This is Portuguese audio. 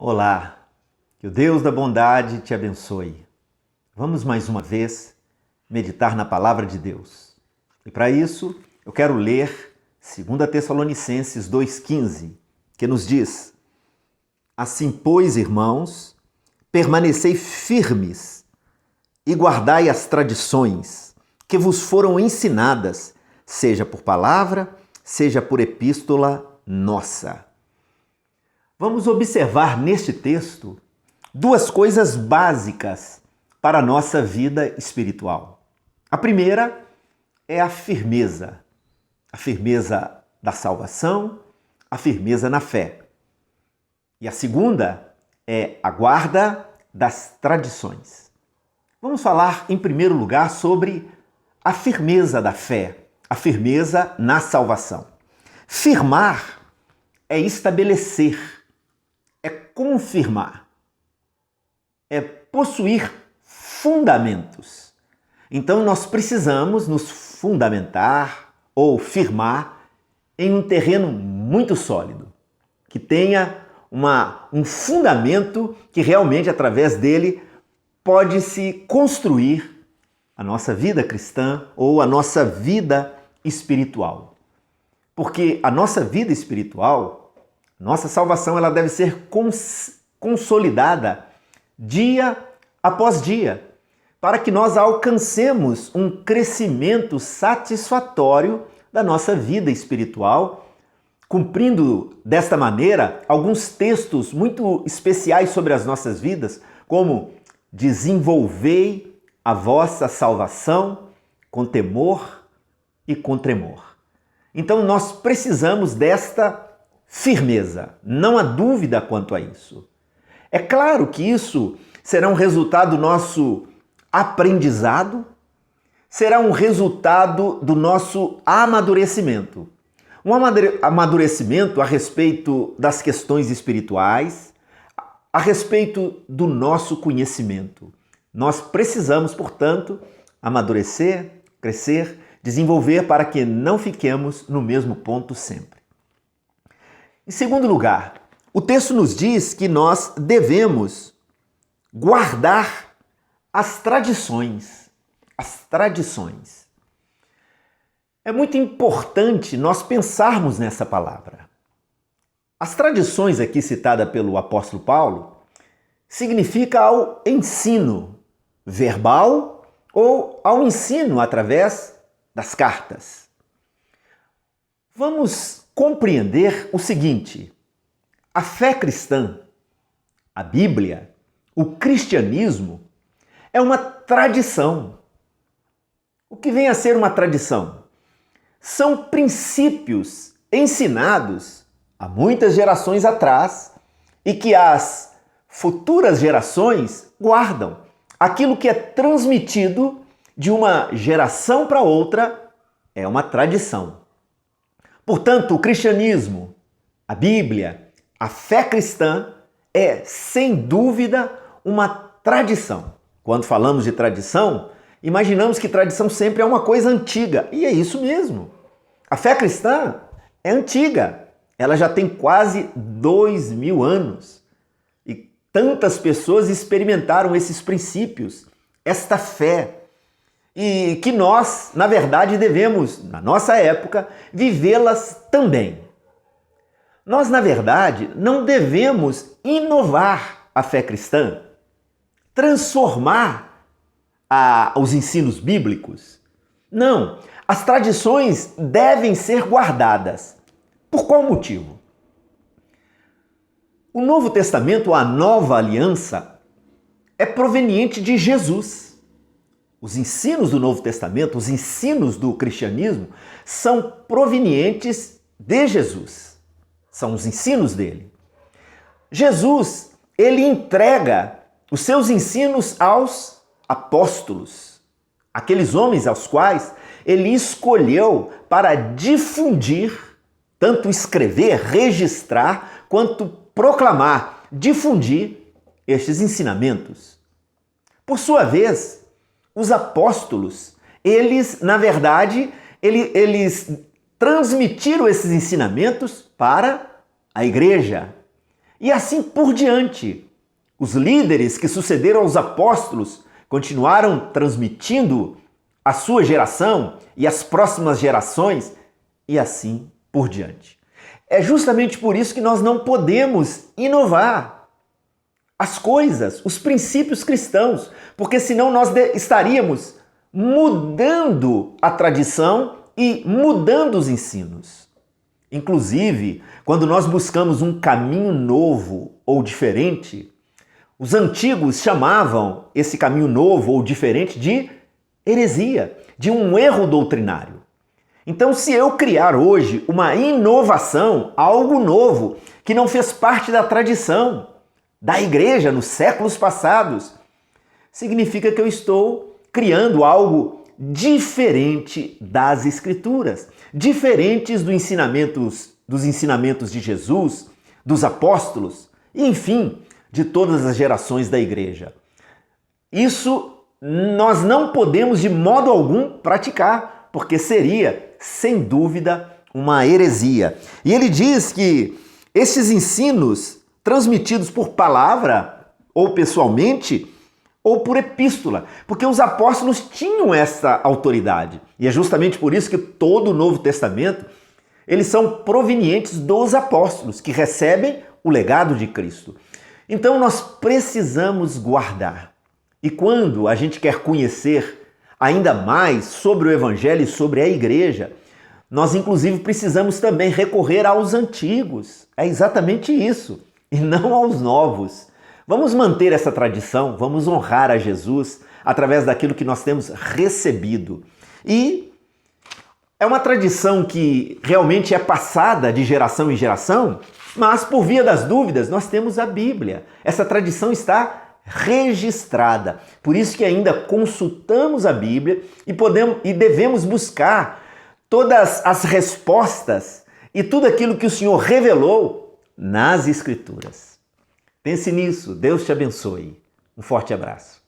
Olá, que o Deus da bondade te abençoe. Vamos mais uma vez meditar na palavra de Deus. E para isso, eu quero ler 2 Tessalonicenses 2,15, que nos diz: Assim, pois, irmãos, permanecei firmes e guardai as tradições que vos foram ensinadas, seja por palavra, seja por epístola nossa. Vamos observar neste texto duas coisas básicas para a nossa vida espiritual. A primeira é a firmeza da salvação, a firmeza na fé. E a segunda é a guarda das tradições. Vamos falar em primeiro lugar sobre a firmeza da fé, a firmeza na salvação. Firmar é estabelecer, é confirmar, é possuir fundamentos. Então nós precisamos nos fundamentar ou firmar em um terreno muito sólido, que tenha um fundamento que realmente através dele pode-se construir a nossa vida cristã ou a nossa vida espiritual. Porque a nossa vida espiritual, nossa salvação, ela deve ser consolidada dia após dia, para que nós alcancemos um crescimento satisfatório da nossa vida espiritual, cumprindo desta maneira alguns textos muito especiais sobre as nossas vidas, como desenvolvei a vossa salvação com temor e com tremor. Então nós precisamos desta firmeza, não há dúvida quanto a isso. É claro que isso será um resultado do nosso aprendizado, será um resultado do nosso amadurecimento. Um amadurecimento a respeito das questões espirituais, a respeito do nosso conhecimento. Nós precisamos, portanto, amadurecer, crescer, desenvolver para que não fiquemos no mesmo ponto sempre. Em segundo lugar, o texto nos diz que nós devemos guardar as tradições. As tradições. É muito importante nós pensarmos nessa palavra. As tradições aqui citada pelo apóstolo Paulo significa ao ensino verbal ou ao ensino através das cartas. Vamos compreender o seguinte: a fé cristã, a Bíblia, o cristianismo é uma tradição. O que vem a ser uma tradição? São princípios ensinados há muitas gerações atrás e que as futuras gerações guardam. Aquilo que é transmitido de uma geração para outra é uma tradição. Portanto, o cristianismo, a Bíblia, a fé cristã é, sem dúvida, uma tradição. Quando falamos de tradição, imaginamos que tradição sempre é uma coisa antiga. E é isso mesmo. A fé cristã é antiga. Ela já tem quase 2000 anos. E tantas pessoas experimentaram esses princípios, esta fé. E que nós, na verdade, devemos, na nossa época, vivê-las também. Nós, na verdade, não devemos inovar a fé cristã, transformar os ensinos bíblicos. Não, as tradições devem ser guardadas. Por qual motivo? O Novo Testamento, a Nova Aliança, é proveniente de Jesus. Os ensinos do Novo Testamento, os ensinos do cristianismo, são provenientes de Jesus. São os ensinos dele. Jesus, ele entrega os seus ensinos aos apóstolos, aqueles homens aos quais ele escolheu para difundir, tanto escrever, registrar, quanto proclamar, difundir estes ensinamentos. Por sua vez, os apóstolos, eles, na verdade, eles transmitiram esses ensinamentos para a igreja. E assim por diante. Os líderes que sucederam aos apóstolos continuaram transmitindo a sua geração e as próximas gerações e assim por diante. É justamente por isso que nós não podemos inovar as coisas, os princípios cristãos, porque senão nós estaríamos mudando a tradição e mudando os ensinos. Inclusive, quando nós buscamos um caminho novo ou diferente, os antigos chamavam esse caminho novo ou diferente de heresia, de um erro doutrinário. Então, se eu criar hoje uma inovação, algo novo, que não fez parte da tradição da igreja nos séculos passados, significa que eu estou criando algo diferente das Escrituras, diferentes dos ensinamentos de Jesus, dos apóstolos, e, enfim, de todas as gerações da igreja. Isso nós não podemos de modo algum praticar, porque seria, sem dúvida, uma heresia. E ele diz que esses ensinos transmitidos por palavra, ou pessoalmente, ou por epístola, porque os apóstolos tinham essa autoridade. E é justamente por isso que todo o Novo Testamento, eles são provenientes dos apóstolos, que recebem o legado de Cristo. Então nós precisamos guardar. E quando a gente quer conhecer ainda mais sobre o Evangelho e sobre a igreja, nós inclusive precisamos também recorrer aos antigos. É exatamente isso, e não aos novos. Vamos manter essa tradição, vamos honrar a Jesus através daquilo que nós temos recebido. E é uma tradição que realmente é passada de geração em geração, mas por via das dúvidas nós temos a Bíblia. Essa tradição está registrada. Por isso que ainda consultamos a Bíblia e devemos buscar todas as respostas e tudo aquilo que o Senhor revelou nas Escrituras. Pense nisso. Deus te abençoe. Um forte abraço.